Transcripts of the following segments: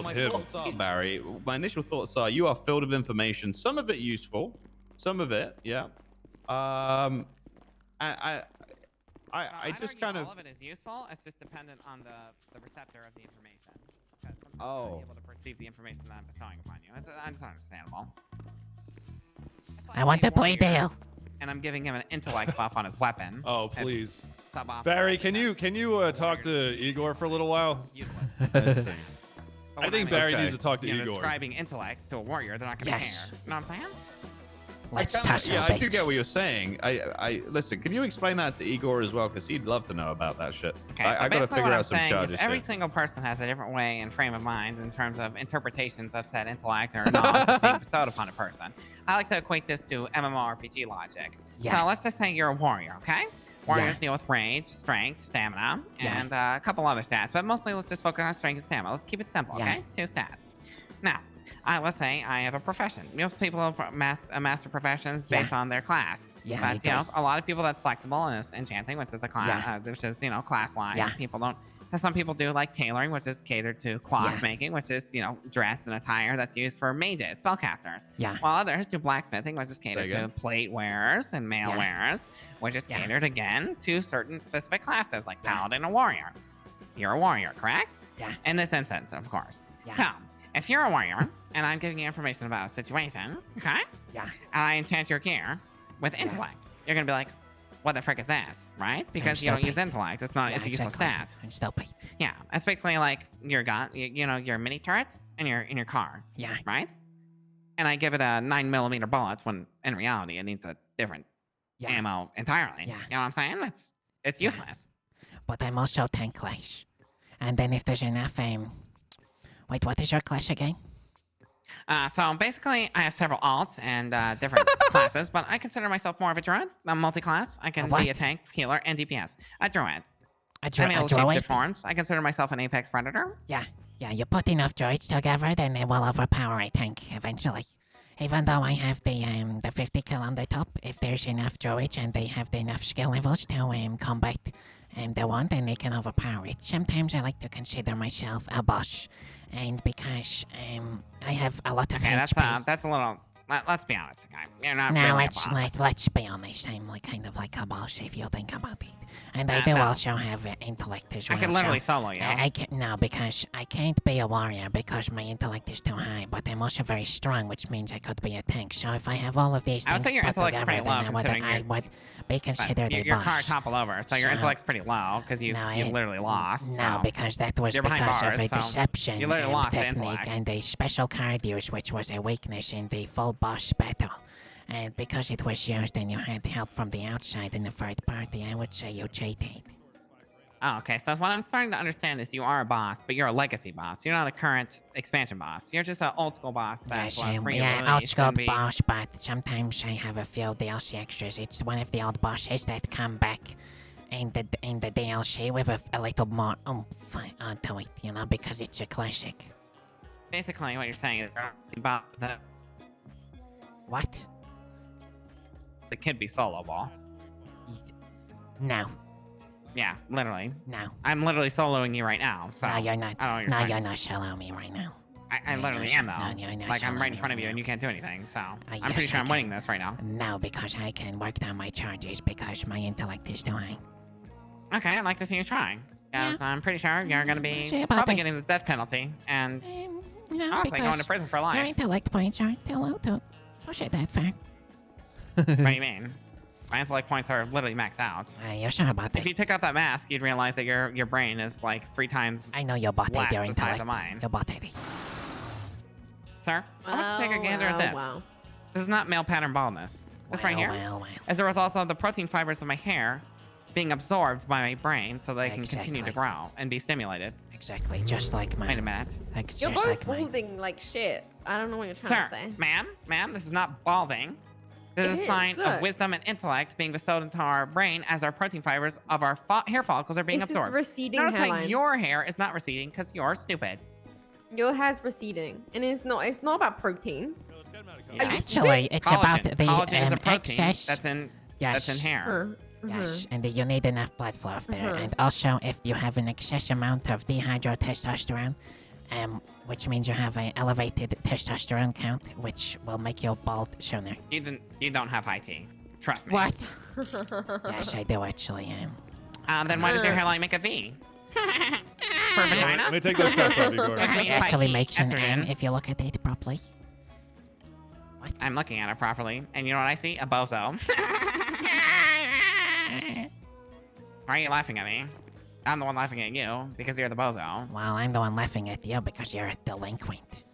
told him. Thoughts are, Barry, my initial thoughts are you are filled with information. Some of it useful, some of it, yeah. I just kind of. All of it is useful. It's just dependent on the receptor of the information. Because some people Oh. are able to perceive the information that I'm bestowing upon you. It's understandable. I want to play Warrior, Dale. And I'm giving him an intellect buff on his weapon. Oh, please. Sub-off. Barry, can you talk to Igor for a little while? Useless. Let's see. But I when think I'm, Barry okay. needs to talk to you know, Igor. describing intellect to a warrior, they're not going to Yes. care. You know what I'm saying? Let's I toss yeah, her, I do bitch. get what you're saying. I listen. Can you explain that to Igor as well? Because he'd love to know about that shit. Okay, I so got to basically figure what I'm out some saying charges. is every here. single person has a different way and frame of mind in terms of interpretations of said intellect or knowledge being bestowed upon a person. I like to equate this to MMORPG logic. Yeah. So let's just say you're a warrior, okay? Warriors Yeah. deal with rage, strength, stamina, Yeah. and a couple other stats. But mostly let's just focus on strength and stamina. Let's keep it simple, Yeah. okay? 2 stats. Now, let's say I have a profession. Most people have master professions based on their class. Yeah, But, me you know, too. a lot of people that's flexible and is enchanting, which is a class, Yeah. which is, you know, class-wise. Yeah. People don't. And some people do like tailoring, which is catered to cloth Yeah. making, which is, you know, dress and attire that's used for mages, spellcasters. Yeah. While others do blacksmithing, which is catered to again? plate wearers and mail Yeah. wearers, which is Yeah. catered again to certain specific classes like Yeah. paladin and warrior. You're a warrior, correct? Yeah. In this instance, of course. Yeah. So, if you're a warrior and I'm giving you information about a situation, okay? Yeah. And I enchant your gear with Yeah. intellect, you're gonna be like, what the frick is this, right? Because you don't use stupid. intellect. It's not. Yeah, It's a useless exactly. stat. I'm stupid. Yeah, it's basically like your gun, you know, your mini turret in your car, Yeah. right? And I give it a 9mm bullet when in reality it needs a different Yeah. ammo entirely. Yeah. You know what I'm saying? It's Yeah. useless. But I'm also tank clash. And then if there's enough wait, what is your clash again? So basically, I have several alts and different classes, but I consider myself more of a druid. I'm multi-class. I can be a what? tank, healer, and DPS. A druid. A I'm able to droid? shapeshift forms. I consider myself an apex predator. Yeah. Yeah, you put enough droids together, then they will overpower a tank eventually. Even though I have the 50 kill on the top, if there's enough droids and they have enough skill levels to combat the one, then they can overpower it. Sometimes I like to consider myself a boss, and because I have a lot of Okay, HP. that's a little. Let's be honest, okay? You're not Now really let's a boss. let's be honest. I'm like kind of like a boss if you think about it, and I Uh, do no. also have intellect as I well. could literally so solo you. I can't no because I can't be a warrior because my intellect is too high. But I'm also very strong, which means I could be a tank. So if I have all of these I would things say your put intellect's together, pretty then low considering I you're- would be But considered a your boss. car toppled over, so your So- intellect's pretty low because you No, literally lost. No, so. because that was You're behind because of bars, a so deception you literally lost the technique intellect. and a special card use, which was a weakness in the full boss battle. And because it was used and you had help from the outside in the third party, I would say you cheated. Oh, okay. So what I'm starting to understand is you are a boss, but you're a legacy boss. You're not a current expansion boss. You're just an old school boss that Yes, was yeah, re-released old school and be- boss, but sometimes I have a few DLC extras. It's one of the old bosses that come back in the DLC with a little more oomph onto it, you know, because it's a classic. Basically, what you're saying is about What? the kid be solo ball. No, Yeah, literally. no, I'm literally soloing you right now. So no, you're not. I don't know what you're No, saying. you're not solo me right now. I No, literally you're am not- though. no, you're not Like I'm soloing right in me front of right you and now. you can't do anything. So I'm yes, pretty sure I I'm winning can. this right now. No, because I can work down my charges because my intellect is too high. Okay, I'd like to see you trying. Yes, I'm pretty sure you're gonna See be about probably that. getting the death penalty and No, honestly going to prison for your life. intellect points aren't too low to push it that far. What do you mean? My intellect points are literally maxed out. You're sure about If that? you took out that mask, you'd realize that your brain is like 3 times. I know you're botted less your the size intellect. of mine. You're botted. Sir, I want you to take a gander at this. Wow. This is not male pattern baldness. This right here Well. is a result of the protein fibers of my hair being absorbed by my brain so they can continue to Exactly. grow and be stimulated. Exactly, just like Wait a mine. minute. Like, You're just both like mine. balding like shit. I don't know what you're trying Sir, to say. ma'am, this is not balding. This It is a is, sign of look. wisdom and intellect being bestowed into our brain as our protein fibers of our hair follicles are being This is absorbed. receding Notice how hairline. your hair is not receding because you're stupid. Your hair's receding, and it's not about proteins. Yeah. Actually, it's about the collagen is a protein excess. that's in Yes. hair. Yes, and you need enough blood flow up there. Mhm. And also, if you have an excess amount of dehydrotestosterone, which means you have an elevated testosterone count, which will make you bald sooner. You don't have high T. Trust me. What? Yes, I do actually. Then why does your hairline make a V? For Let vagina? me take those cuffs off, Igor. Which It means actually high makes an M estrogen. if you look at it properly. What? I'm looking at it properly, and you know what I see? A bozo. Why are you laughing at me? I'm the one laughing at you because you're the bozo. Well, I'm the one laughing at you because you're a delinquent.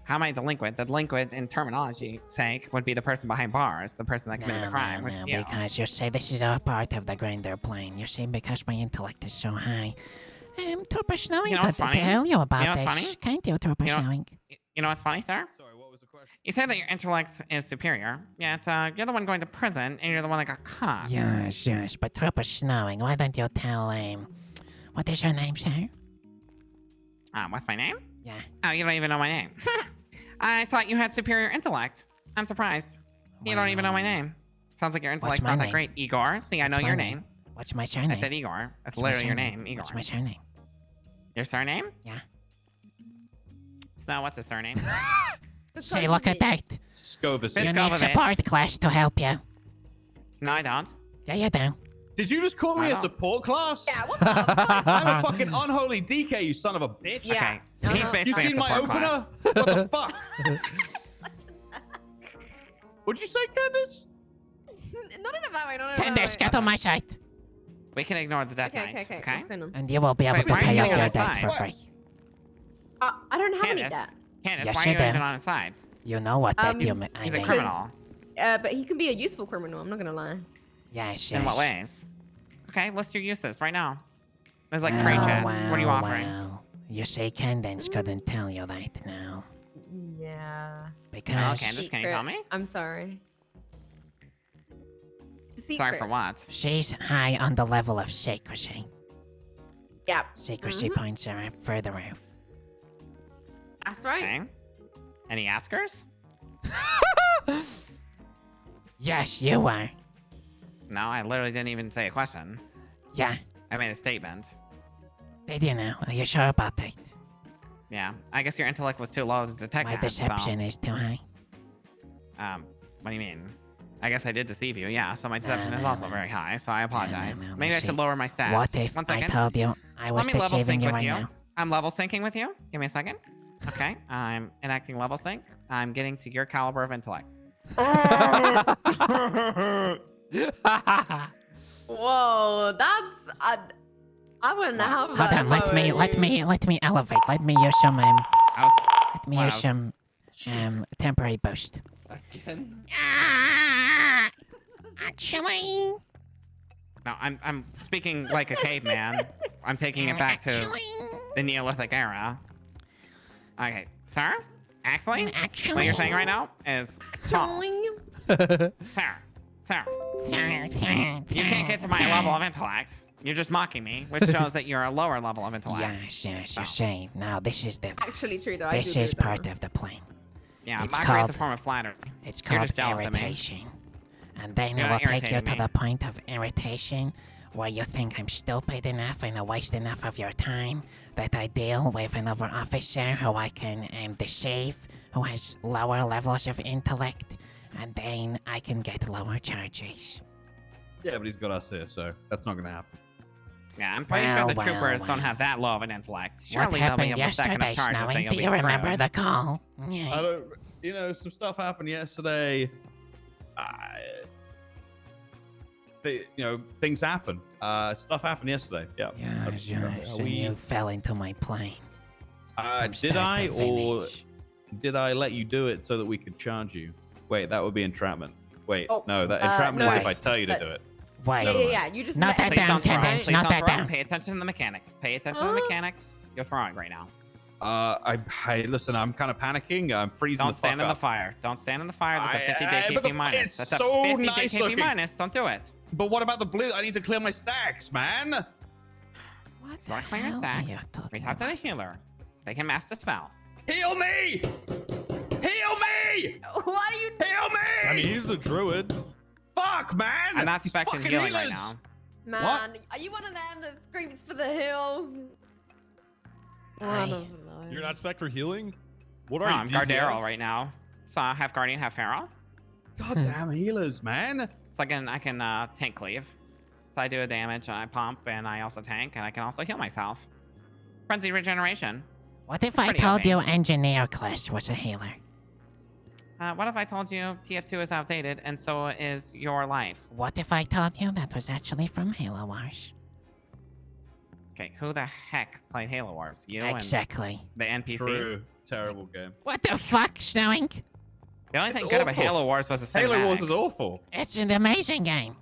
How am I delinquent? The delinquent, in terminology sake, would be the person behind bars, the person that committed the crime, which is you. Because you say this is all part of the grander plan. You see, because my intellect is so high. Trooper Snowing You know what's could funny? tell you about You know what's this. funny? Can't you, Trooper You know- Snowing? You know what's funny, sir? Sorry, what was the question? You say that your intellect is superior, yet you're the one going to prison, and you're the one that got caught. Yes, but Trooper Snowing, why don't you tell, what is your name, sir? What's my name? Yeah. Oh, you don't even know my name. I thought you had superior intellect. I'm surprised. You don't even know my name. Sounds like your intellect's my not that name? great, Igor. See, I know What's my your name? name. What's my surname? I said Igor. That's What's my literally your surname? name, Igor. What's my surname? Your surname? Yeah. Snow, what's his surname? See, look at that. Scovis. Let's You go need with it. support class to help you. No, I don't. Yeah, you do. Did you just call me I a don't. support class? Yeah, what the fuck? I'm a fucking unholy DK, you son of a bitch. Yeah. Okay. He's Uh-huh. You basically a seen my support class. opener? What the fuck? What'd you say, Candace? Not in a bad way, not in a Candace, bad way. get on my side. We can ignore the death Okay, knight. okay. What's going on? And you will be able Wait, to why are pay you off on your his debt side? for What? free. I don't have any Candace, debt. Candace, Yes, why are you you do. even on his side? You know what that you I He's a mean. criminal. But he can be a useful criminal, I'm not gonna lie. Yes, In what yes. ways? Okay, list your uses right now. There's like trade chat. What are you offering? Well. You say Candace couldn't tell you that now. Yeah. Because Oh, Candace, can you tell me? I'm sorry. Sorry for what? she's high on the level of secrecy. Yeah, Secrecy Mhm. points are up further out. that's right. Okay. Any askers? Yes, you are. No, I literally didn't even say a question. Yeah. I made a statement. Did you know? Are you sure about that? Yeah, I guess your intellect was too low to detect My that. deception is too high. What do you mean? I guess I did deceive you. Yeah, so my deception is no, also no. very high. So I apologize. no, Maybe I see, should lower my stats. What if One I second. told you I was Let me level deceiving sync you with right you. now? I'm level syncing with you. Give me a second. Okay, I'm enacting level sync. I'm getting to your caliber of intellect. Whoa, that's I wouldn't know how. Hold on, let me elevate. Let me use some I was, let me What use else? some temporary boost. Again? Actually, no, I'm speaking like a caveman. I'm taking it back to the Neolithic era. Okay, sir? Actually? What you're saying right now is false. Sir. Sir. You can't get to my level of intellect. You're just mocking me, which shows that you're a lower level of intellect. Yes, you say. Now this is the Actually true though. I this do is agree with part that. of the plan. Yeah, It's mockery is called- a form of flattery. It's You're called just jealous of me. irritation. And then You're it will not take you irritating to me. the point of irritation where you think I'm stupid enough and I waste enough of your time that I deal with another officer who I can deceive, who has lower levels of intellect, and then I can get lower charges. Yeah, but he's got us here, so that's not gonna happen. Yeah, I'm pretty sure the Well, troopers well. don't have that low of an intellect. What Surely they'll be happened able to stack yesterday, enough charges that Snowing? you'll Do be you remember screwed. the call? I Yeah. don't, some stuff happened yesterday. Things happen. Stuff happened yesterday. Yeah. Yes, and we, you fell into my plane. from did start I, to or finish. did I let you do it so that we could charge you? Wait, that would be entrapment. Wait, Oh, no, that entrapment no. is if I tell you to But- do it. Wait. Yeah. You just Not let that Please him down, don't throw. Candace, Please not don't that throw. down. Pay attention to the mechanics. Pay attention to the mechanics. You're throwing right now. Listen, I'm kind of panicking. I'm freezing Don't the fuck stand in the up. fire. Don't stand in the fire. That's a 50 day but KP minus. it's That's a so 50 nice day KP looking. minus. Don't do it. But what about the blue? I need to clear my stacks, man. What Do I clear your hell are stacks? you talking Reach out to the about? healer. They can master spell. Heal me! Heal me! What are you? Heal me! I mean, he's a druid. fuck, man! I'm not These expecting fucking healing right healers. now. Man, are you one of them that screams for the hills? One I- of them. You're not spec for healing? What Oh, are you? I'm Gardero DPS? right now. So I have Guardian, have Feral. Goddamn healers, man. So I can tank cleave. So I do a damage, and I pump, and I also tank, and I can also heal myself. Frenzy regeneration. What if I pretty told okay. you engineer class was a healer? What if I told you TF2 is outdated, and so is your life? What if I told you that was actually from Halo Wars? Okay, who the heck played Halo Wars? You Exactly. and the NPCs? True. Terrible game. What the fuck, Snowing? The only It's thing good about awful. Halo Wars was the cinematic. Halo Wars is awful. It's an amazing game.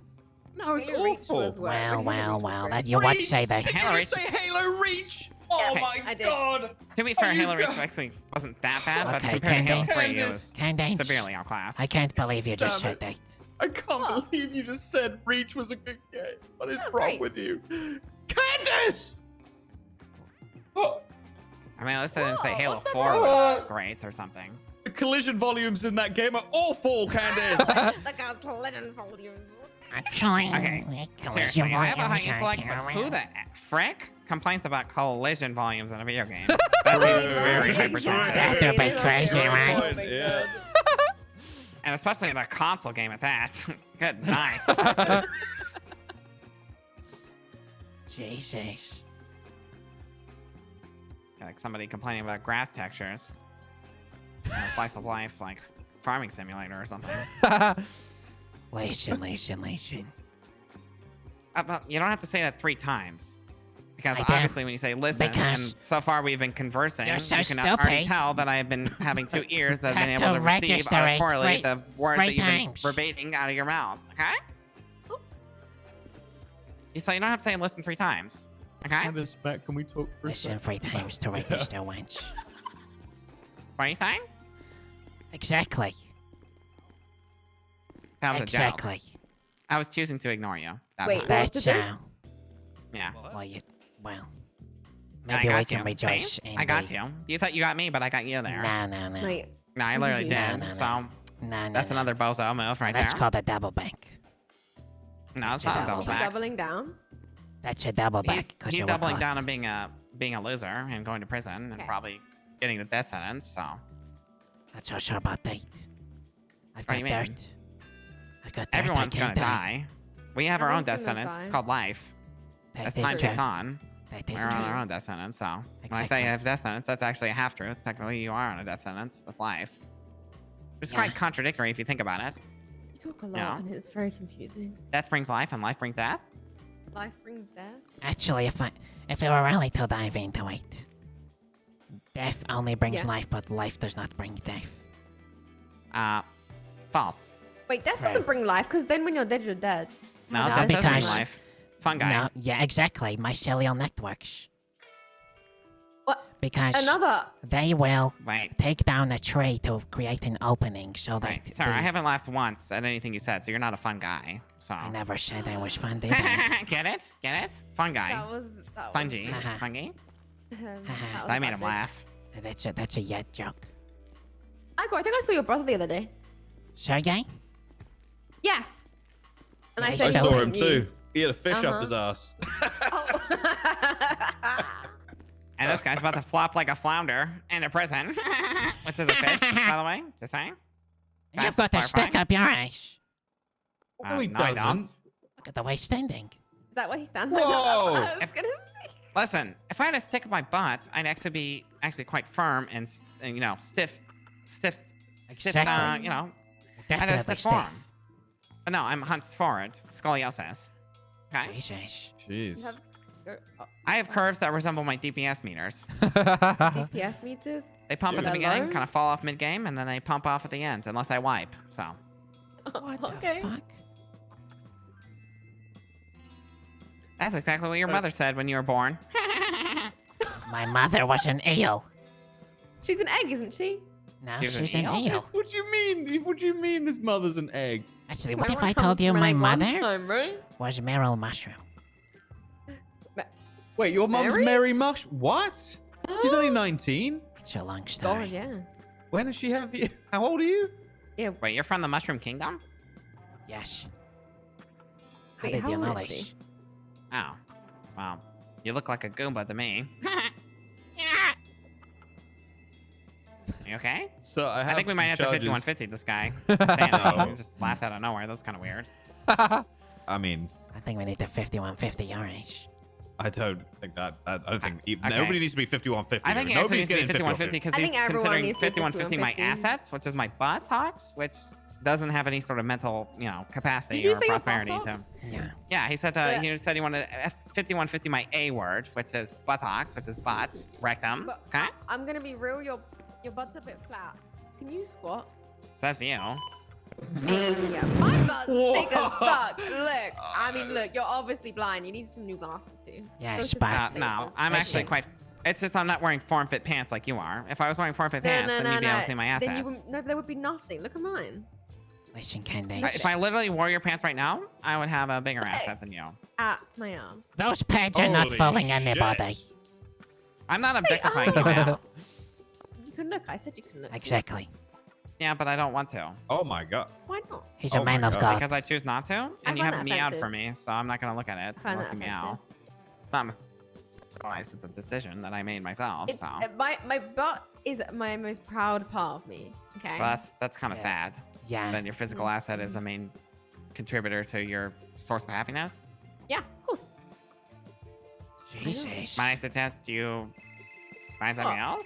No, it's Halo Reach awful. was what- Halo Reach was great. That you would say that. Did Halo you Reach- say Halo Reach? Oh okay, my I did. god. To be fair, you Halo Reach go- actually wasn't that bad, but Okay, compared to Halo Candace. 3, it was Candace, severely outclassed. I can't believe you just Damn said that. I can't What? believe you just said Reach was a good game. What is That was wrong great. with you? Candace! Oh, I mean, at least I didn't say Whoa, Halo what's that 4 wrong? was great or something. the collision volumes in that game are awful, Candace. Like a collision volume. Actually, Okay, collision Seriously, I have a high volumes are intellect, but who terrible. the frick complains about collision volumes in a video game? That seems very hypersensitive. That's a bit crazy, right? Oh my Yeah. God. And especially in a console game at that. Good night. Jesus. Like somebody complaining about grass textures. In a slice of life, like farming simulator or something. Listen. But you don't have to say that 3 times. Because I don't. obviously when you say listen, Because and so far we've been conversing, you're so you can already stupid. tell that I've been having 2 ears that have been Have able to to receive register it auditorily three- the words 3 that you've been times. verbating out of your mouth. Okay? So you don't have to say listen 3 times. Okay? Candace, Matt, can we talk for a listen second? 3 times to register once. What are you saying? Exactly. That was a joke. Exactly. I was choosing to ignore you. That Wait, was, what was That's the date? yeah. well, I maybe we got can you. rejoice See? in I got the- you. You thought you got me, but I got you there. No. Wait, No, I literally No, did. no. So No, that's another bozo move right That's there. called a double bank. No, it's that's not a a double you back. doubling down? That's a double He's, back. 'cause he's you were doubling caught. down on being a loser and going to prison and Okay. probably getting the death sentence. So Not so sure about that. I've What do got you mean? dirt. I've got dirt. everyone's I gonna can't die. We have our own Everyone's death gonna sentence. die. It's called life. That As is time true. ticks on, That is we're on our true. own death sentence. So when I Exactly. say I have death sentence, that's actually a half truth. Technically, you are on a death sentence. That's life. It's Yeah. quite contradictory if you think about it. You talk a lot Yeah. and it's very confusing. Death brings life, and life brings death. Life brings death. Actually, if we were really to dive into it, death only brings Yeah. life, but life does not bring death. False. Wait, death Right. doesn't bring life because then when you're dead, you're dead. No, No, death does bring because- life. Fungi. No, yeah, exactly. Mycelial networks. What? Because Another. they will Wait. take down a tree to create an opening so that. Right. Sir, I haven't laughed once at anything you said, so you're not a fun guy. So. I never said I was fun, did I? Get it? Get it? Fun guy. That was. Fungi. Haha. Fungi. that was I made him epic. laugh. That's a yet joke. Igor, I think I saw your brother the other day. Sergey? Yes. And I I said I he saw him wasn't you. too. He had a fish Uh-huh. up his ass. Oh. And this guy's about to flop like a flounder into prison. Which is a fish, by the way. Just saying. You've That's got to clarifying. stick up your ass. No, he no, I don't. doesn't. Look at the way he's standing. Is that what he stands like? Whoa. That's what I was gonna say. Listen, if I had a stick up my butt, I'd actually be quite firm and you know, stiff, Exactly. you know, I had a Definitely stiff stiff. form. But no, I'm hunched forward. Scoliosis. Okay. Jesus. You Jeez. have I have curves that resemble my DPS meters. DPS meters. They pump at the Hello? beginning, kind of fall off mid-game, and then they pump off at the end, unless I wipe. So, What Okay. the fuck? that's exactly what your mother said when you were born. My mother was an eel. She's an egg, isn't she? No, She's an she's an eel? eel. What do you mean? What do you mean his mother's an egg? Actually, what if Everyone I comes told you from my an egg one mother time, right? was Meryl Mushroom? Wait, your mum's Mary? Mary Mush? What? She's only 19. It's a long God, story. yeah. When does she have you? How old are you? Wait, you're from the Mushroom Kingdom? Yes. How Wait, did how you old know is she? this? Oh. Well, you look like a Goomba to me. You okay? So I think we might have to charges. 5150 this guy. Saying just laughed out of nowhere. That's kind of weird. I mean, I think we need to 5150 your age. I don't think that. I don't think okay. nobody needs to be 5150. I think it Nobody's actually getting needs to be 5150 5150. because I he's think everyone considering needs to be 5150 my 5150. assets, which is my buttocks, which doesn't have any sort of mental, capacity Did you or say your prosperity to buttocks? him. Yeah. Yeah, he said Yeah. he said he wanted 5150 my A word, which is buttocks, which is butt, rectum. But Okay, I'm gonna be real. Your butt's a bit flat. Can you squat? says you. Yeah, my butt's thick as fuck. Look, I mean, look. You're obviously blind. You need some new glasses too. Yeah, Those just spot. have to No, take I'm this. actually Listen. quite. It's just I'm not wearing form-fit pants like you are. If I was wearing form-fit pants, then you'd be able to see my assets. Then you wouldn't, no, there would be nothing. Look at mine. Listen, Candy. If I literally wore your pants right now, I would have a bigger asset than you. At my ass. Those pads are not Holy fooling shit. anybody. I'm not Stay objectifying you, man. You can look. I said you can look. Exactly. Yeah, but I don't want to. Oh my god. Why not? He's Oh a man my of God. God. Because I choose not to, I and you find haven't that meowed offensive. for me, so I'm not gonna look at it I find unless that you meow. It's not my choice, it's a decision that I made myself. It's, So my butt is my most proud part of me. Okay. well, that's kind of Yeah. sad. Yeah. That your physical asset is the main contributor to your source of happiness. Yeah, of course. Jesus. Might I suggest you find something What? else?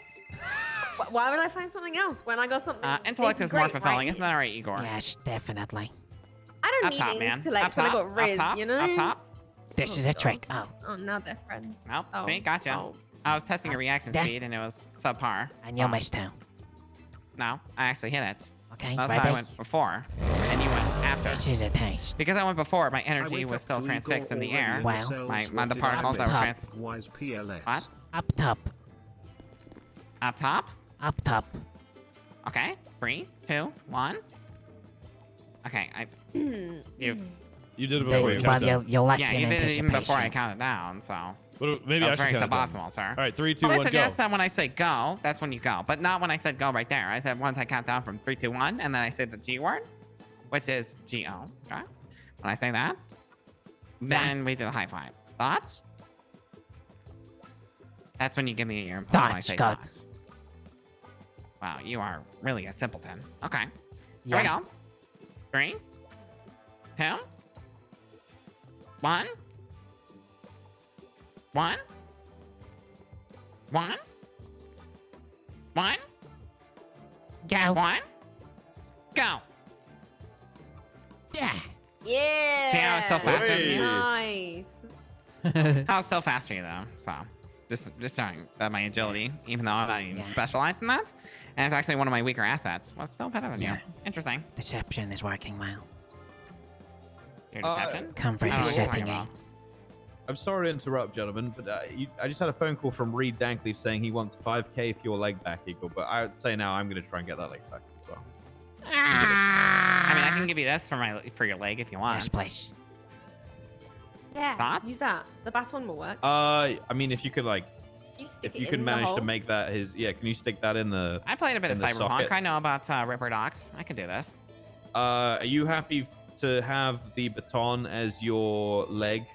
Why would I find something else when I got something? Intellect this is more great fulfilling, right isn't that right, Igor? Yes, definitely. I don't Up need top, man. intellect Up when I top, got Riz, up top, you know? Up top. This Oh, is a God. trick. Oh, Oh, now they're friends. Nope. Oh, See, gotcha. oh. I was testing your reaction There. speed, and it was subpar. and you so- missed too. No, I actually hit it. Okay, That's how I ready? went before, and you went after. This is a taste. Because I went before, my energy was still transfixed in the air. Well, the particles that were Top. trans... What? Up top. Up top? Up top. Okay. 3, 2, 1. Okay, you... You did it before you Well, counted down. you're lucky Yeah, in you did it even before I anticipation. counted down, so... But maybe That I was should very count it down. suboptimal, sir. All right, 3, 2, But I 1, go. suggest that when I say go, that's when you go. But not when I said go right there. I said once I count down from 3, 2, 1, and then I say the G word, which is G-O. Okay? When I say that, then we do the high five. Thoughts? That's when you give me your input when I Thoughts, say God. thoughts. Wow, you are really a simpleton. Okay. Here we Yeah. go. 3, 2, 1. 1. 1. 1. Go. 1. Go. Yeah. Yeah. See how it's still faster than Hey. you? Nice. I was still faster though, so just showing that my agility, even though I'm not even Yeah. specialized in that, and it's actually one of my weaker assets. Well, it's still better than Yeah. you. Interesting. Deception is working well. Your deception. Comfort I don't know is what you're setting talking in. about. I'm sorry to interrupt, gentlemen, but I just had a phone call from Reed Dankleaf saying he wants 5k for your leg back, Igor. But I would say now I'm going to try and get that leg back as well. I mean, I can give you this for your leg if you want. Yes, please. Yeah. Thoughts? Use that. The baton will work. I mean, if you could You stick if it you could in the manage to hole. make that his, can you stick that in the? I played a bit of in the Cyberpunk. socket. I know about Ripper Docs. I can do this. Are you happy to have the baton as your leg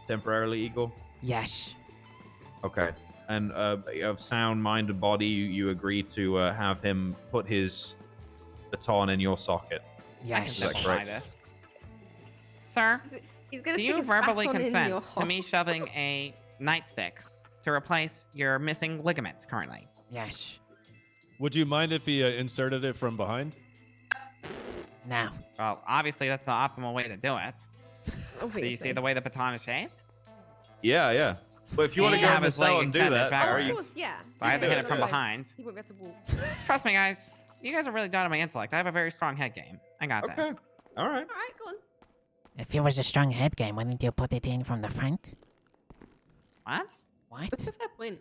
temporarily, Igor? Yes. Okay. And of sound, mind, and body, you agree to have him put his baton in your socket. I can Yes. that simplify correct? this. Sir, He's gonna do stick you his verbally baton in consent your to hole. me shoving a nightstick to replace your missing ligament currently? Yes. Would you mind if he inserted it from behind? Now. Well, obviously that's the optimal way to do it. Do you Obviously. see the way the baton is shaped? Yeah, yeah. But if you want to Yeah, go I in the was, like, cell and do extended that, back. Oh, are of you? course, yeah. I have to hit it from Otherwise, behind. He won't be able to walk. Trust me, guys. You guys are really down on my intellect. I have a very strong head game. I got Okay. this. All right. All right, go on. If it was a strong head game, wouldn't you put it in from the front? What? What? That's a fair point.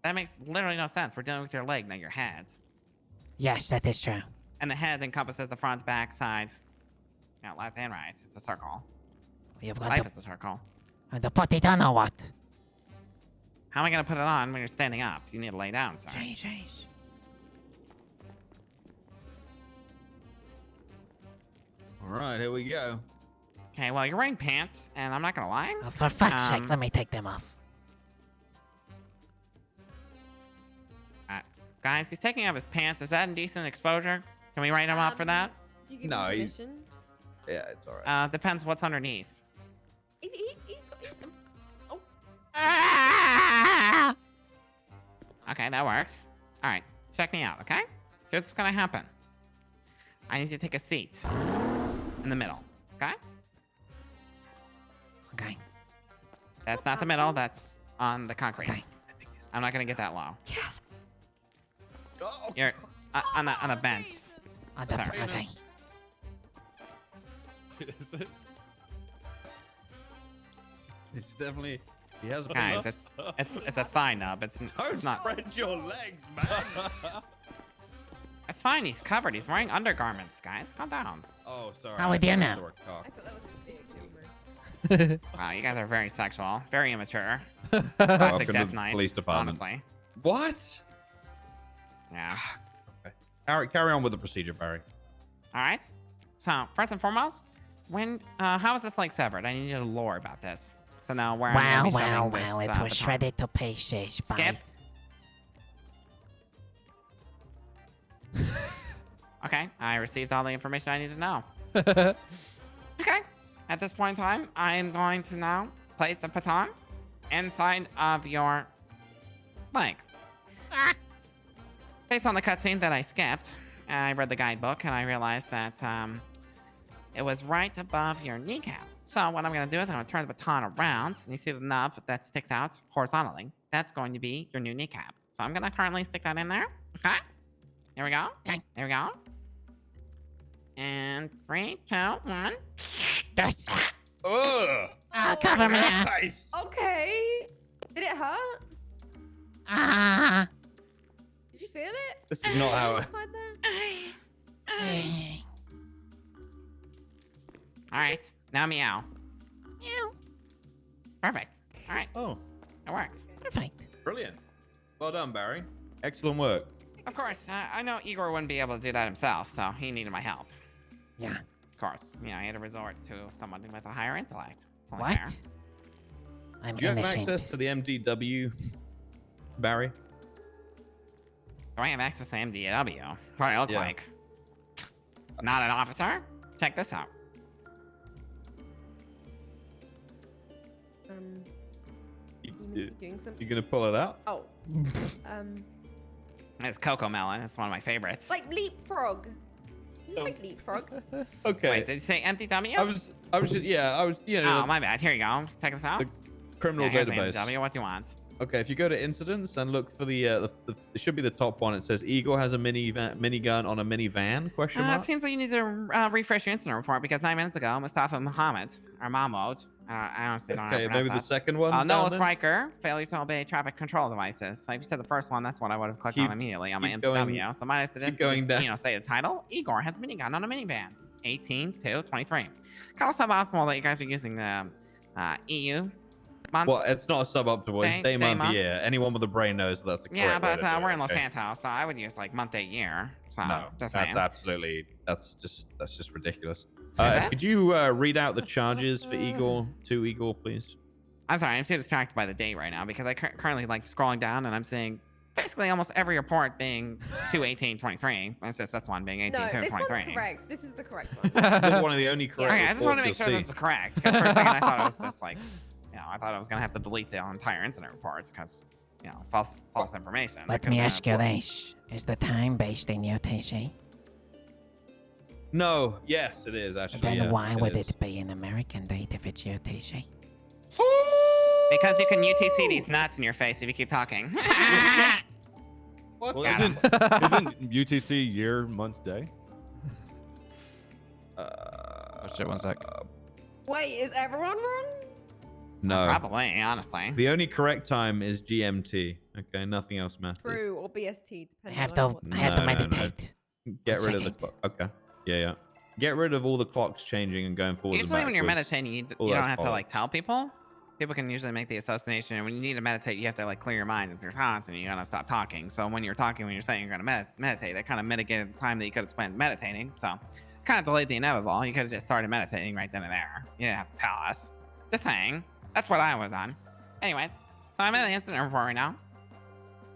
That makes literally no sense. We're dealing with your leg, not your head. Yes, that is true. And the head encompasses the front, back, side. You know, left and right. It's a circle. You've got Life is a circle. to put it on or what? How am I going to put it on when you're standing up? You need to lay down, sir. Jesus. All right. Here we go. Okay, well, you're wearing pants, and I'm not going to lie. Oh, for fuck's sake, Um, let me take them off. guys. He's taking off his pants. Is that indecent exposure? Can we write him up for that? Do you give No, him he's- permission? Yeah, it's all right. Depends what's underneath. Oh, Ah! Okay, that works. All right, check me out, okay? Here's what's gonna happen. I need you to take a seat in the middle, okay? Okay. That's not the middle, that's on the concrete. Okay. I'm not gonna get that low. yes. Oh, You're on the bench. Sorry. Okay. Is it? it's definitely. He has a Guys, penis. it's a thigh nub. It's Don't not. spread your legs, man. It's fine. He's covered. He's wearing undergarments, guys. Calm down. Oh, sorry. How would you know? I thought that was his dick. Wow, you guys are very sexual, very immature. Welcome Classic to Death the Knight. police department. Honestly, What? yeah. Carry on with the procedure, Barry. All right. So first and foremost, how is this leg severed? I need you to lore about this. So now where I'm gonna be shoving this, It was baton. shredded to pieces by... Skip. Okay, I received all the information I need to know. Okay, at this point in time, I am going to now place the baton inside of your leg. Based on the cutscene that I skipped, I read the guidebook and I realized that it was right above your kneecap. So what I'm going to do is I'm going to turn the baton around, and you see the nub that sticks out horizontally. That's going to be your new kneecap. So I'm going to currently stick that in there. Okay. Here we go. Okay. There we go. And 3, 2, 1. Ugh. Cover me. Nice. Okay. Did it hurt? Ah. Did you feel it? This is not how. Inside there? All right. Now meow. Meow. Perfect. All right. Oh, It works. Perfect. brilliant. Well done, Barry. Excellent work. Of course, I know Igor wouldn't be able to do that himself, so he needed my help. Yeah. Of course, you know, he had to resort to someone with a higher intellect. It's only What? fair. I'm Do you have innocent. access to the MDW, Barry? Do I have access to MDW? What do I look Yeah. like? Not an officer? Check this out. You doing something? You gonna pull it out? Oh. Um, It's Coco Melon. It's one of my favorites. like leapfrog. You Oh. like leapfrog? Okay. Wait, did you say MDW? I was just, yeah, I was, you know, Oh, my bad. Here you go. Check this out. The criminal Yeah, here's the database. MDW. What do you want? Okay, if you go to incidents and look for the it should be the top one. It says Igor has a minigun on a minivan? Question It mark. seems like you need to refresh your incident report because 9 minutes ago, Mustafa Muhammad, or Mahmoud, I honestly don't know how Okay, to maybe pronounce the that. second one. Noah down there? Stryker, failure to obey traffic control devices. So if you said the first one, that's what I would have clicked Keep- on immediately on my keep MW. going- So my suggestion going is, down. you know, say the title, Igor has a minigun on a minivan, 18 to 23. Kind of suboptimal that you guys are using the EU month. Well, it's not a suboptimal. It's Day- day, day month, month. year. Anyone with a brain knows that's the correct Yeah, way but to do we're it, in Los okay? Santos, so I would use like month, day, year. So No, just that's saying. absolutely that's just ridiculous. that? Could you read out the charges for Igor please? I'm sorry, I'm too distracted by the date right now because I currently like scrolling down and I'm seeing basically almost every report being 2/18/23. It's just this one being 18 No, to this 23. one's correct. This is the correct one. This is one of the only correct Okay, I just want to make reports sure you'll this see. is correct. Because for a second I thought it was just like, you know, I thought I was gonna have to delete the entire incident reports because, you know, false information. Let That me could've ask been you a- this. Is the time based in UTC? No, yes, it is actually. Then yeah, why would is. it be an American date if it's UTC? Because you can UTC these nuts in your face if you keep talking. What? Well, Got 'em. isn't UTC year, month, day? Oh shit, one sec. Wait, is everyone wrong? No. Probably, honestly. The only correct time is GMT. Okay, nothing else matters. True, or BST, I depending have on to, what I have to No, no, no. meditate. Get One rid of the second. clock. Okay. Yeah. Get rid of all the clocks changing and going forward. Usually when you're meditating, you all don't that's have to like bollocks. tell people. People can usually make the association. When you need to meditate, you have to like clear your mind with your thoughts and you gotta stop talking. So when you're talking, when you're saying you're gonna meditate, that kind of mitigated the time that you could have spent meditating. So kind of delayed the inevitable. You could have just started meditating right then and there. You didn't have to tell us. Just saying. That's what I was on. Anyways, so I'm in the incident report right now.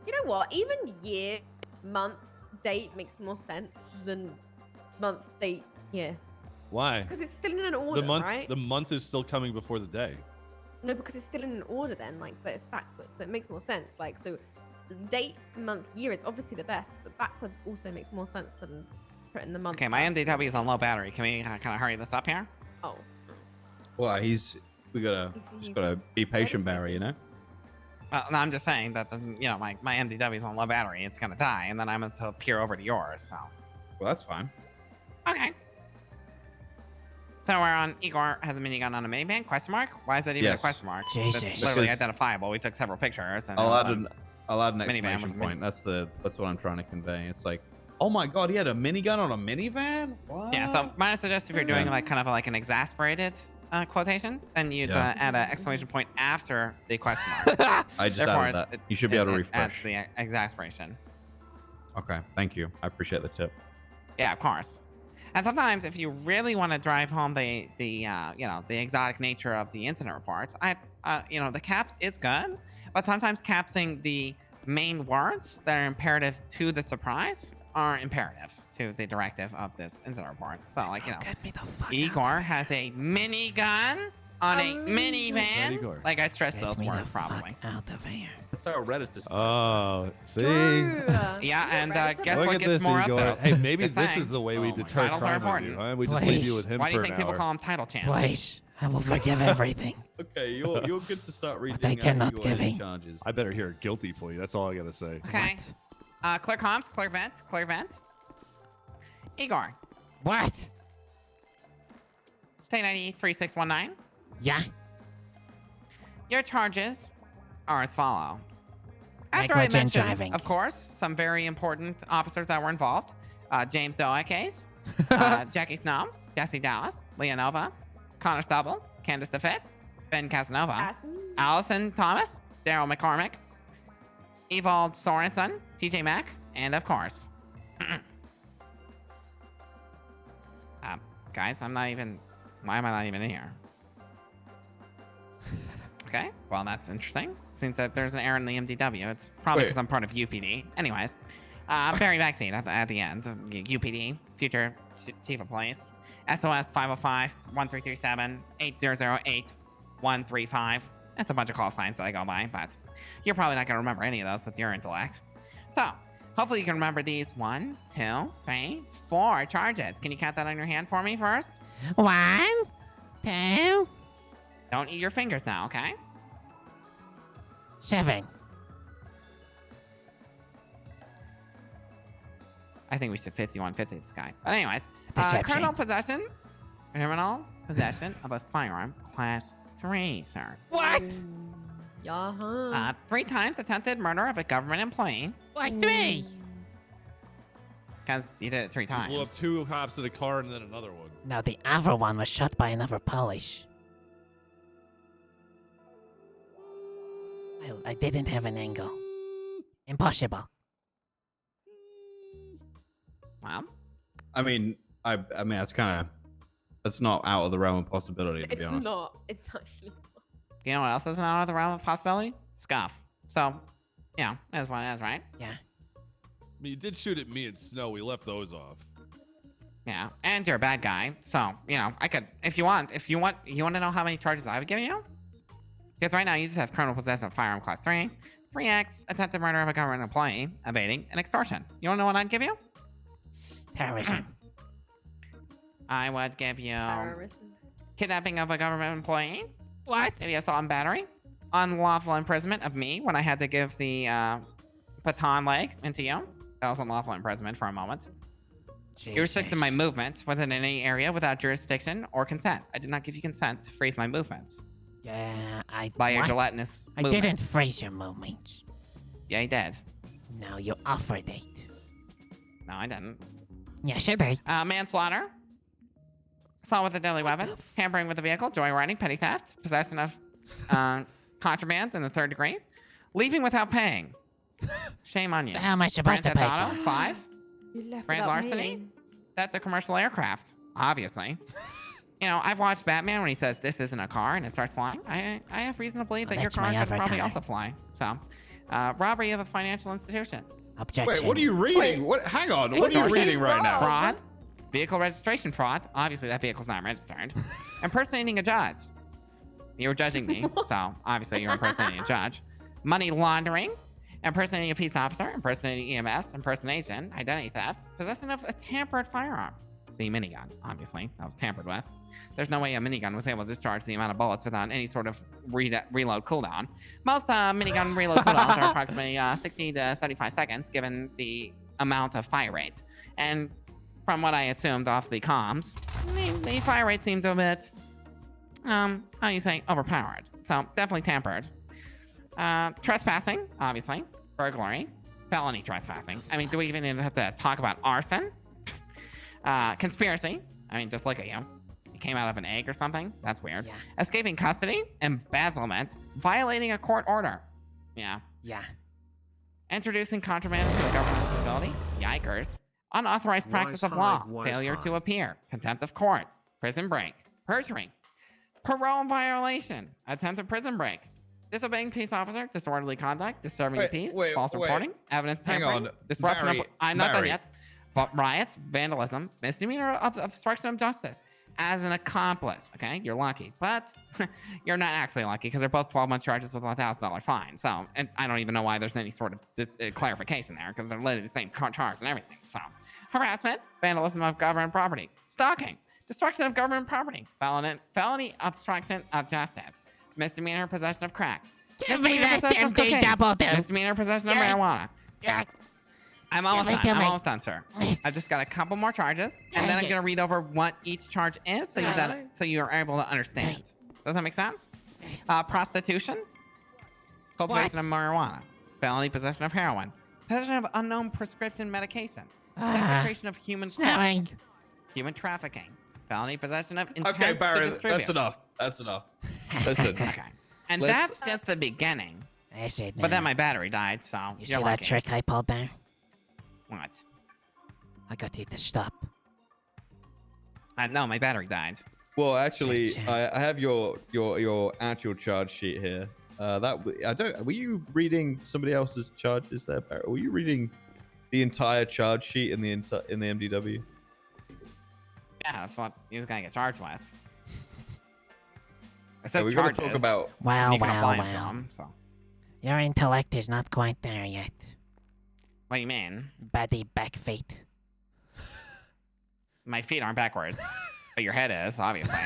You know what? Even year month, date makes more sense than month, date, year. Why? Because it's still in an order, right? The month is still coming before the day. No, because it's still in an order then, like, but it's backwards, so it makes more sense. Like, so date, month, year is obviously the best, but backwards also makes more sense than putting the month. Okay, my first. MDW is on low battery. Can we kind of hurry this up here? Oh. Well, we gotta just gotta be patient, Barry. You know. No, I'm just saying that my MDW is on low battery. It's gonna die, and then I'm gonna peer over to yours. So. Well, that's fine. Okay. So we're on Igor has a minigun on a minivan? Question mark? Why is that even a Yes. question mark? Jesus. It's literally Because- identifiable. We took several pictures. And I'll add an minivan exclamation with point. That's what I'm trying to convey. It's like, oh my god, he had a minigun on a minivan. What? Yeah. So mine suggests if you're doing like kind of like an exasperated quotation, then you'd Yeah. add an exclamation point after the question mark. I just Therefore, added that. it- You should be able to it adds refresh. the exasperation. Okay, thank you. I appreciate the tip. Yeah, of course. And sometimes, if you really want to drive home the exotic nature of the incident reports, the caps is good, but sometimes capsing the main words that are imperative to the surprise are imperative to the directive of this incident report. So, like, Get me the fuck out. Igor has a minigun on a minivan. Igor? Like, I stressed Get those me words the probably. fuck out of here. That's how Reddit is. Oh, see? True. Yeah, and guess Look what at gets this, more Igor. upvotes? Hey, maybe Just this saying. is the way we Oh my deter Titles are crime with you, important. huh? We just leave you Please. with him Why do for you an think people hour. call him title champ? Please, I will forgive everything. Okay, you're good to start reading. I cannot your give in. charges. I better hear a guilty plea. That's all I gotta say. Okay. Clear comms, clear vent. Igor, What? state ID 3619. Yeah? Your charges are as follow. After I Negligent mentioned, driving. of course, some very important officers that were involved. James Doe case, Jackie Snow, Jesse Dallas, Leonova, Connor Stubble, Candace DeFitt, Ben Casanova, That's me. Allison Thomas, Daryl McCormick, Evald Sorensen, TJ Mack, and of course, guys, why am I not even in here? Okay, well, that's interesting. Seems that there's an error in the MDW. It's probably Wait. because I'm part of UPD. Anyways, Barry Vaccine at the end. UPD, future chief of police. SOS 505-1337-8008-135. That's a bunch of call signs that I go by, but you're probably not going to remember any of those with your intellect. So, hopefully you can remember these 1, 2, 3, 4 charges. Can you count that on your hand for me first? 1, 2, Don't eat your fingers now, okay? 7. I think we should 5150 this guy. But anyways, Deception. criminal possession of a firearm class 3, sir. What? Yeah. 3 times attempted murder of a government employee, Why 3? because you did it 3 times. Blew up 2 cops in a car and then another one. No, the other one was shot by another Polish. I didn't have an angle. Impossible. Well, I mean, that's not out of the realm of possibility, to be It's honest. not. It's actually. you know what else is not out of the realm of possibility? Scuff. So, that's what it is, right? Yeah. I mean, you did shoot at me and Snow. We left those off. Yeah, and you're a bad guy. So, I could, you want to know how many charges I would give you? Because right now you just have criminal possession of firearm class 3, 3X, attempted murder of a government employee, evading, and extortion. You want to know what I'd give you? Terrorism. I would give you Terrorism. kidnapping of a government employee, What? maybe assault and battery, unlawful imprisonment of me when I had to give the baton leg into you. That was unlawful imprisonment for a moment. You restricted my movement within any area without jurisdiction or consent. I did not give you consent to freeze my movements Yeah, by your what? gelatinous I movement. didn't freeze your movements. Yeah, you did. No, you offered it. No, I didn't. Yes, you did. Manslaughter, assault with a deadly What weapon, the f- tampering with a vehicle, joyriding, petty theft, possession of contraband in the 3rd degree, leaving without paying. Shame on you. How am I supposed Grand to pay Theft Auto, for? 5. You left Grand without larceny? paying. That's a commercial aircraft, obviously. I've watched Batman when he says this isn't a car and it starts flying. I have reason to believe Well, that your that's car my could other probably car. also fly. So, robbery of a financial institution, Objection. Wait, what are you reading? What? Hang on. What are you Extortion. reading right now? Fraud, vehicle registration fraud. Obviously, that vehicle's not registered. Impersonating a judge. You're judging me, so obviously you're impersonating a judge. Money laundering, impersonating a peace officer, impersonating EMS, impersonation, identity theft, possession of a tampered firearm. The minigun, obviously, that was tampered with. There's no way a minigun was able to discharge the amount of bullets without any sort of reload cooldown. Most minigun reload cooldowns are approximately 60 to 75 seconds, given the amount of fire rate. And from what I assumed off the comms, the fire rate seems a bit, how you say, overpowered. So definitely tampered. Trespassing, obviously. Burglary. Felony trespassing. I mean, do we even have to talk about arson? Conspiracy. I mean, just look at you. You came out of an egg or something? That's weird. Yeah. Escaping custody. Embezzlement. Violating a court order. Yeah. Yeah. Introducing contraband into a government facility. Yikers. Unauthorized practice of law. Failure to appear. Contempt of court. Prison break. Perjury. Parole violation. Attempted prison break. Disobeying peace officer. Disorderly conduct. Disturbing the peace. False reporting. Evidence tampering. Disruption of... I'm not done yet. But riots, vandalism, misdemeanor of obstruction of justice as an accomplice. Okay, you're lucky, but you're not actually lucky because they're both 12-month charges with a $1,000 fine. So, and I don't even know why there's any sort of clarification there because they're literally the same charge and everything. So, harassment, vandalism of government property, stalking, destruction of government property, felony obstruction of justice, misdemeanor possession of crack, Give me misdemeanor that possession of MD cocaine, double do. misdemeanor possession of Yeah. marijuana. Yeah. I'm almost Give it done. to I'm me. almost done, sir. I just got a couple more charges, and then I'm gonna read over what each charge is, so you're able to understand. Does that make sense? Prostitution, cultivation of marijuana, felony possession of heroin, possession of unknown prescription medication, desecration of human Snowing. corpse, human trafficking, felony possession of intent Okay, to Barry, distribute. that's enough. That's enough. Listen. Okay, and Let's- that's just the beginning. That's it But then now. my battery died, so You you're see that lucky. trick I pulled there? What? I got you to stop. No, my battery died. Well, actually, Shit. I have your actual charge sheet here. I don't. Were you reading somebody else's charges there, Barry? Were you reading the entire charge sheet in the MDW? Yeah, that's what he was gonna get charged with. It Yeah, says we've got to charges. talk about. Well, You can apply well, it to well. them, so. Your intellect is not quite there yet. What do you mean? Buddy back feet. My feet aren't backwards, but your head is, obviously.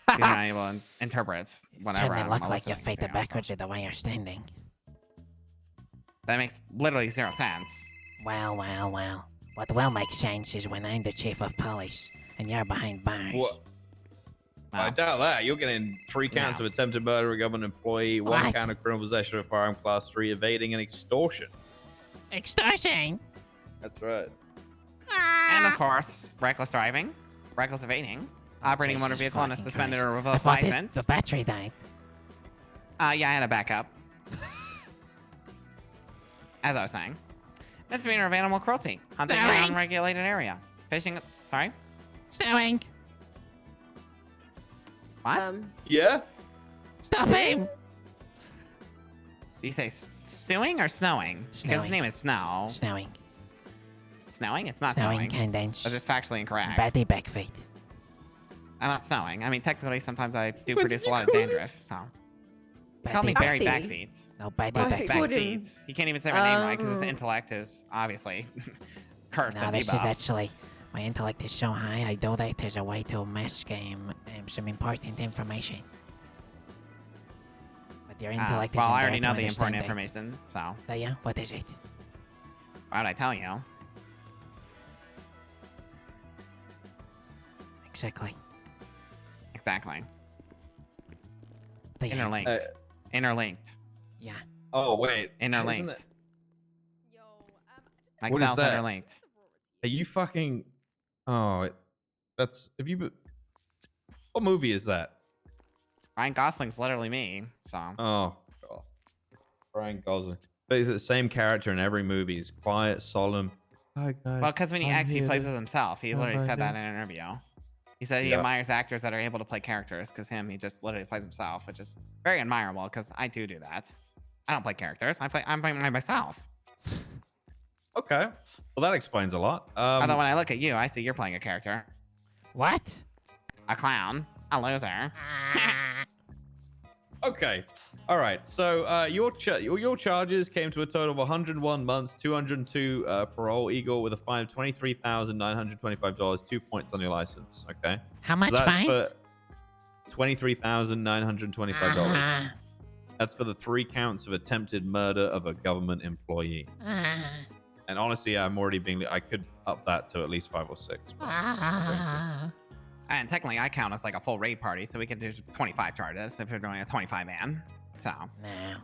You're not able to interpret You whatever. certainly I'm look like your listening feet to, are backwards with the way you're standing. That makes literally zero sense. Well, well, well. What will make sense is when I'm the chief of police and you're behind bars. What? I No. doubt that. You're getting 3 counts No. of attempted murder of a government employee, 1 What? count of criminal possession of a firearm class 3, evading and extortion. Extortion! That's right. And of course, reckless driving, reckless evading, operating a motor Jesus vehicle on a fucking suspended Christ. or I revoked thought license. the battery died. Yeah, I had a backup. As I was saying, misdemeanor of animal cruelty, hunting in an Snowing. unregulated area, fishing. Sorry, Snowing! what? Yeah. Stop him! Did you say stewing or snowing? Because his Snowing. name is Snow. Snowing. Snowing? It's not Snowing snowing. condensed. That's just factually incorrect. Buddy back feet. I'm not snowing. I mean, technically, sometimes I do What produce did a you lot of call me? dandruff, so. Call me Buddy Barry back- Backseat. Backfeet. No, buddy Why? back Called him- Backseat. He can't even say my name right because his Oh. intellect is obviously cursed No, and this is debuffed. actually... My intellect is so high, I know that there's a way to mask some important information. But your intellect Well, isn't I there already to know the understand important it. information, so Do you? What is it? why would I tell you? Exactly. Exactly. The end. Interlinked. Uh, Interlinked. Yeah. oh wait. Interlinked. Isn't it- Yo, Like What is cells that? interlinked. Are you fucking? Oh, that's. Have you? What movie is that? Ryan Gosling's literally me, so. Oh, God. Ryan Gosling. But he's the same character in every movie. He's quiet, solemn. Hi guys. Well, because when he I'm acts, he here plays to- as himself. He Oh, literally hi, said that Jim. in an interview. He said he Yeah. admires actors that are able to play characters, because he just literally plays himself, which is very admirable. Because I do that. I don't play characters. I'm playing myself. Okay. Well, that explains a lot. Although when I look at you, I see you're playing a character. What? A clown. A loser. Okay. All right. So your charges came to a total of 101 months, 202 parole, Igor, with a fine of $23,925, 2 points on your license. Okay. How much So that's fine? for $23,925. That's for the 3 counts of attempted murder of a government employee. And honestly, I'm already being. I could up that to at least 5 or 6. But And technically, I count as like a full raid party, so we could do 25 charges if you're doing a 25-man. So. No.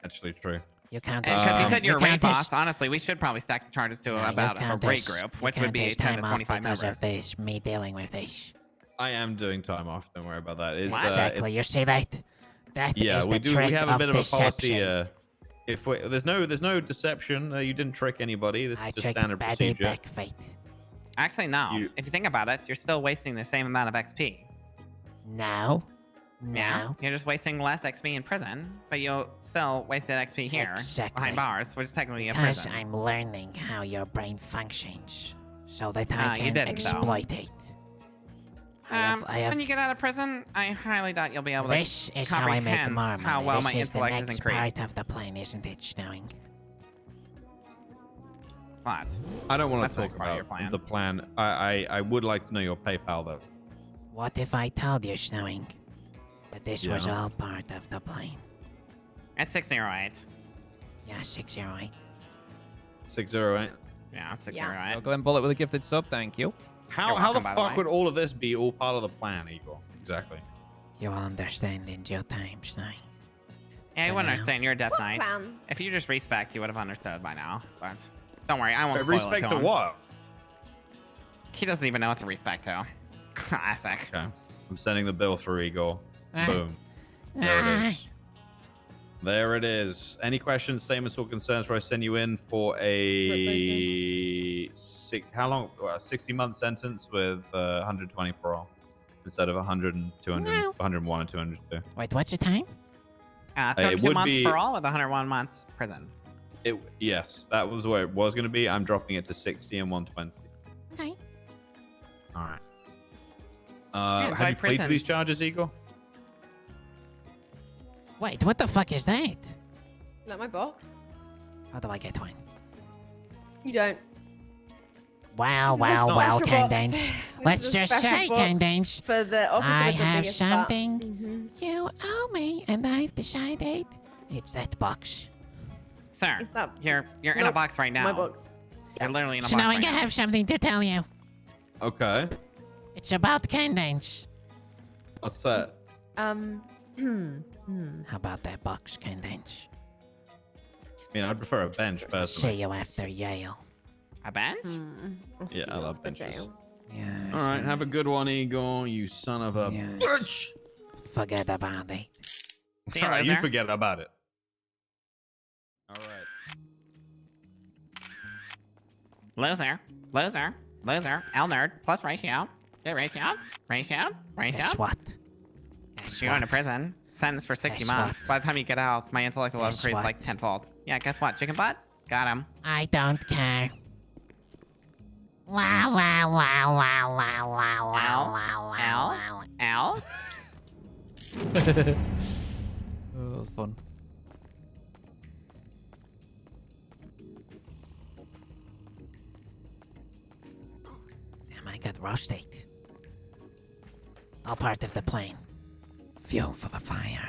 actually true. You count Because as you said you're a raid count as- boss, honestly, we should probably stack the charges to No, you about a count raid as- group, you which would count be as 10 to time off 25 because members. of this, me dealing with this. I am doing time off. Don't worry about that. It's, Exactly. it's- You see that? That yeah, is we the do. trick We have a bit of a policy. deception. If there's no deception, you didn't trick anybody. This I is just tricked standard Betty procedure. back fate. Actually, no. You- If you think about it, you're still wasting the same amount of XP. No. Yeah, No. you're just wasting less XP in prison, but you'll still wasted XP here Exactly. behind bars, which is technically a Because prison. I'm learning how your brain functions, so that Ah, I you can didn't, though. exploit it. I have- When you get out of prison, I highly doubt you'll be able to This is how I make comprehend more money. how well this my is the intellect is next increased. part of the plan, isn't it, Snowing? What? I don't want That's to the talk next part of your about plan. the plan. I would like to know your PayPal though. What if I told you, Snowing, that this was Yeah. all part of the plan? It's 608. Yeah, 608. 608. Yeah, 608. Oh, Glenn Bullet with a gifted sub, thank you. How You're the welcome, by the fuck way. would all of this be all part of the plan, Igor? Exactly. You will understand in due time, Snowing. Yeah, you For wouldn't now. understand. You're a Death What Knight. plan? If you just respect, you would have understood by now. But don't worry, I won't spoil Respect it to to him. what? He doesn't even know what to respect to. Classic. Okay. I'm sending the bill through, Igor. Ah. Boom. There it is. There it is. Any questions, statements, or concerns where I send you in for a 60-month sentence with 120 parole instead of 100 and 200, No. 101 and 202. Wait, what's the time? 32 would months be- for all with 101 months prison. Yes, that was where it was going to be. I'm dropping it to 60 and 120. Okay. All right. Yeah, have by you pleaded to prison. these charges, Igor? Wait, what the fuck is that? Like my box? How do I get one? You don't. Wow, This is a wow, wow, special Ken box. Dance. This Let's is a just special say, box Ken Dance, For the officer I with the have biggest butt. something Mhm. you owe me, and I've decided it's that box. Sir, Is that you're in a Nope, box right now. my box? You're literally in a box Snowing, right I now. have something to tell you. Okay. It's about Ken Dance. What's that? How about that box, Ken Dance? I mean, I'd prefer a bench, See personally. you after Yale. A bench? I'll Yeah, see I you love after benches. jail. Yeah. All right, have a good one, Igor, you son of a Yeah. bitch. Forget about it. See you All right, you later. forget about it. All right. Loser. Loser. Loser. L nerd. Plus ratio. Get ratio. Ratio. Ratio. Guess what? Guess You're going to what? prison. Sentence for 60 Guess months. what? By the time you get out, my intellect will have Guess increased what? like tenfold. Yeah, guess what? Chicken butt? Got him. I don't care. Wow, wow, wow, wow, wow, wow, wow, wow, Al? wow, wow. Al? Oh, that was fun. Damn, I got roasted. All part of the plan. Fuel for the fire.